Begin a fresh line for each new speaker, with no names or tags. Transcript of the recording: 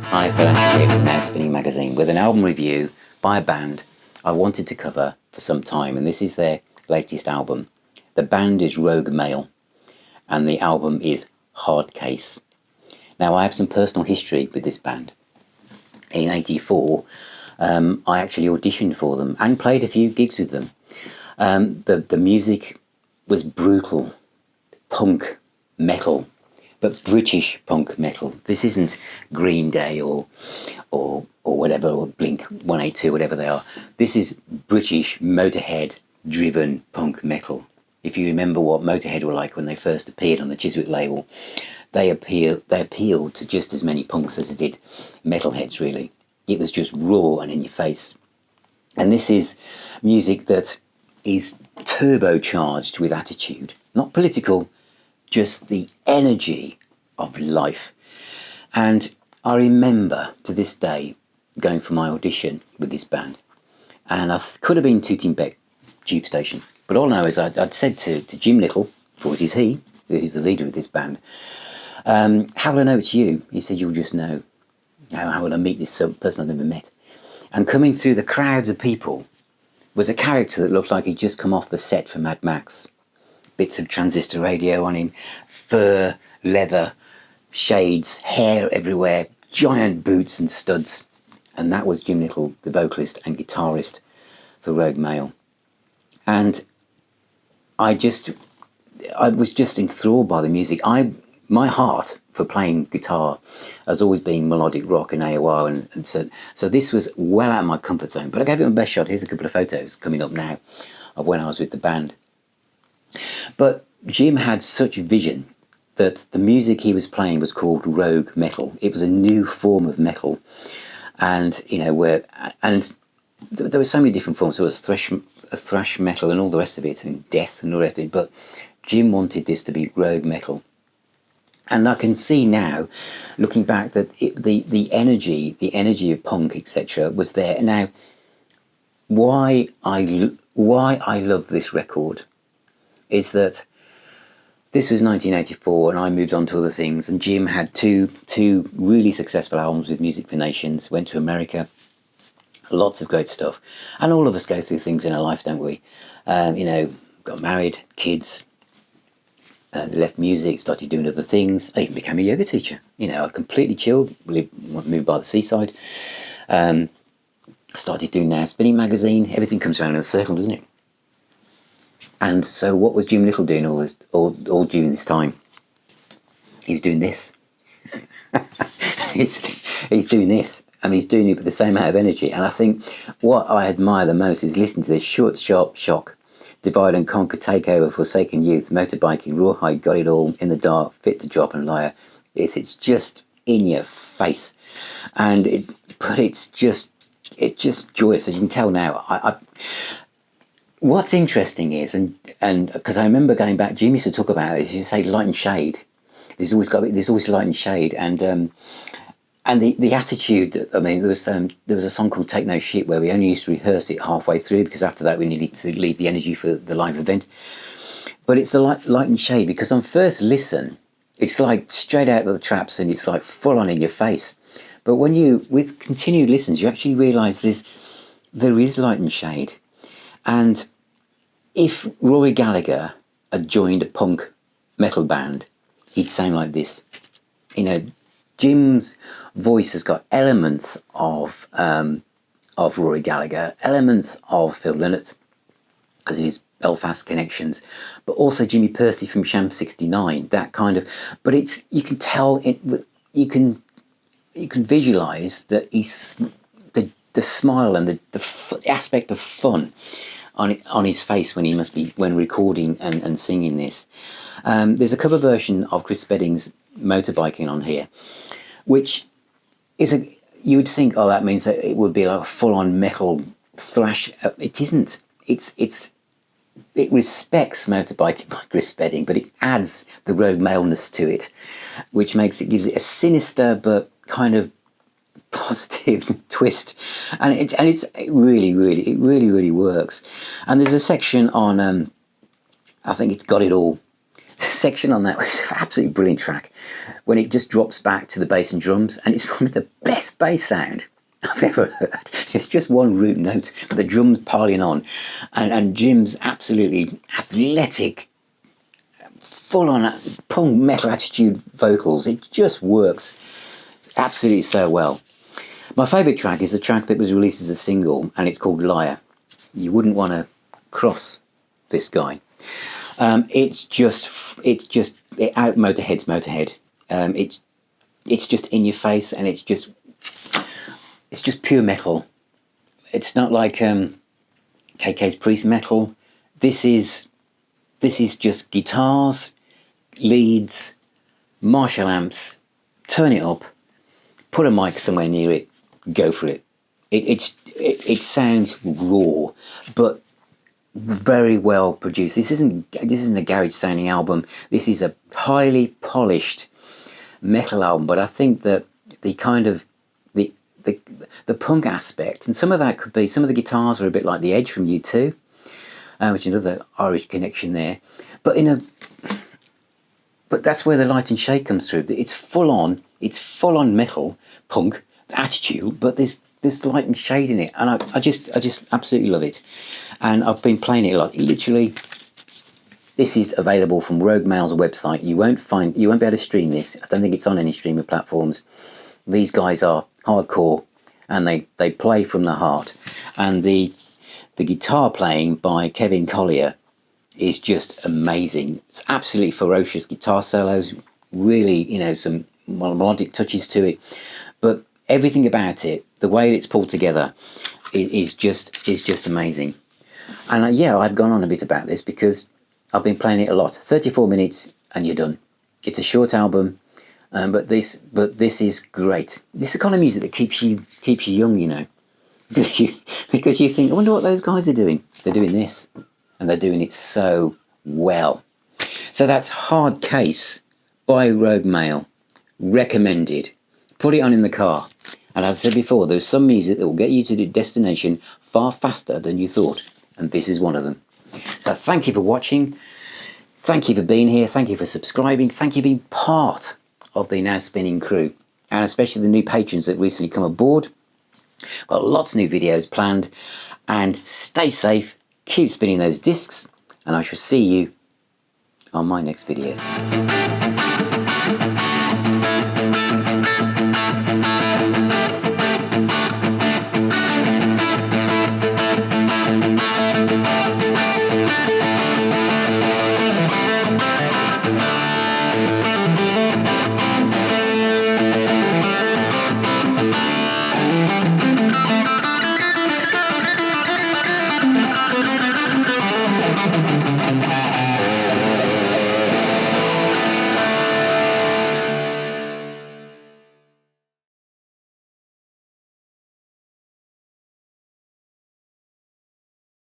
Hi, Felicity here from Now Spinning Magazine with an album review by a band I wanted to cover for some time, and this is their latest album. The band is Rogue Male, and the album is Hard Case. Now, I have some personal history with this band. In '84, I actually auditioned for them and played a few gigs with them. The music was brutal, punk, metal, but British punk metal. This isn't Green Day or whatever, or Blink 182, whatever they are. This is British Motorhead driven punk metal. If you remember what Motorhead were like when they first appeared on the Chiswick label, they appealed to just as many punks as they did metalheads, really. It was just raw and in your face. And this is music that is turbocharged with attitude, not political, just the energy of life. And I remember to this day going for my audition with this band, and I could have been Tooting Bec Tube Station, but all I know is I'd said to Jim Lyttle, for it is he who's the leader of this band, how will I know it's you? He said, you'll just know. How will I meet this person I've never met? And coming through the crowds of people was a character that looked like he'd just come off the set for Mad Max. Bits of transistor radio on him, fur, leather, shades, hair everywhere, giant boots and studs. And that was Jim Lyttle, the vocalist and guitarist for Rogue Male. And I was just enthralled by the music. My heart for playing guitar has always been melodic rock and AOR, and so this was well out of my comfort zone. But I gave it my best shot. Here's a couple of photos coming up now of when I was with the band. But Jim had such vision that the music he was playing was called rogue metal. It was a new form of metal, and there were so many different forms. There was thrash metal and all the rest of it, and death and all the rest of it. But Jim wanted this to be rogue metal, and I can see now, looking back, that the energy of punk, etc., was there. Now, why I love this record is that this was 1984 and I moved on to other things, and Jim had two really successful albums with Music for Nations, went to America, lots of great stuff. And all of us go through things in our life, don't we? Got married, kids, left music, started doing other things. I even became a yoga teacher. I completely chilled, moved by the seaside, started doing Now Spinning Magazine. Everything comes around in a circle, doesn't it? And so what was Jim Lyttle doing all during this time? He was doing this. he's doing this, and he's doing it with the same amount of energy. And I think what I admire the most is listening to this: short, sharp shock, divide and conquer, takeover, forsaken youth, motorbiking, rawhide, got it all, in the dark, fit to drop and liar. It's just in your face, but it's just joyous, as you can tell now. What's interesting is, and because I remember going back, Jim used to talk about it. You say light and shade. There's always light and shade, and the attitude. There was a song called "Take No Shit" where we only used to rehearse it halfway through because after that we needed to leave the energy for the live event. But it's the light and shade, because on first listen, it's like straight out of the traps and it's like full on in your face. But with continued listens, you actually realise there is light and shade. And if Rory Gallagher had joined a punk metal band, he'd sound like this. Jim's voice has got elements of Rory Gallagher, elements of Phil Lynott because of his Belfast connections, but also Jimmy Percy from Sham 69. That kind of, but you can tell it. You can visualise that he's the smile and the aspect of fun on his face when recording and singing this. There's a cover version of Chris Speddings Motorbikin on here, which is you would think, oh, that means that it would be like a full-on metal thrash. It isn't. It respects Motorbiking by Chris Spedding, but it adds the rogue maleness to it, which gives it a sinister but kind of positive twist, and it really works. And there's a section on I think it's Got It All, The section on that was an absolutely brilliant track when it just drops back to the bass and drums, and it's one of the best bass sound I've ever heard. It's just one root note, but the drums piling on, and Jim's absolutely athletic, full-on punk metal attitude vocals. It just works absolutely so well. My favourite track is the track that was released as a single, and it's called Liar. You wouldn't want to cross this guy. It's just out Motorhead's Motorhead. It's just in your face, and it's just pure metal. It's not like KK's Priest metal. This is just guitars, leads, Marshall amps. Turn it up, put a mic somewhere near it, go for it. It sounds raw, but very well produced. This isn't a garage sounding album. This is a highly polished metal album, but I think that the kind of the punk aspect, and some of that could be, some of the guitars are a bit like The Edge from U2, which is another Irish connection there, but that's where the light and shade comes through. It's full on metal punk attitude, but there's light and shade in it, and I just absolutely love it. And I've been playing it a lot. Literally, this is available from Rogue Mail's website. You won't be able to stream this. I don't think it's on any streaming platforms. These guys are hardcore, and they play from the heart. And the guitar playing by Kevin Collier is just amazing. It's absolutely ferocious guitar solos. Really, some melodic touches to it, but everything about it, the way it's pulled together, is just amazing. And I've gone on a bit about this because I've been playing it a lot. 34 minutes and you're done. It's a short album, but this is great. This is the kind of music that keeps you young, because you think, I wonder what those guys are doing. They're doing this, and they're doing it so well. So that's Hard Case by Rogue Mail. Recommended. Put it on in the car. And as I said before, there's some music that will get you to the destination far faster than you thought. And this is one of them. So thank you for watching. Thank you for being here. Thank you for subscribing. Thank you for being part of the Now Spinning crew. And especially the new patrons that recently come aboard. Got lots of new videos planned. And stay safe. Keep spinning those discs. And I shall see you on my next video.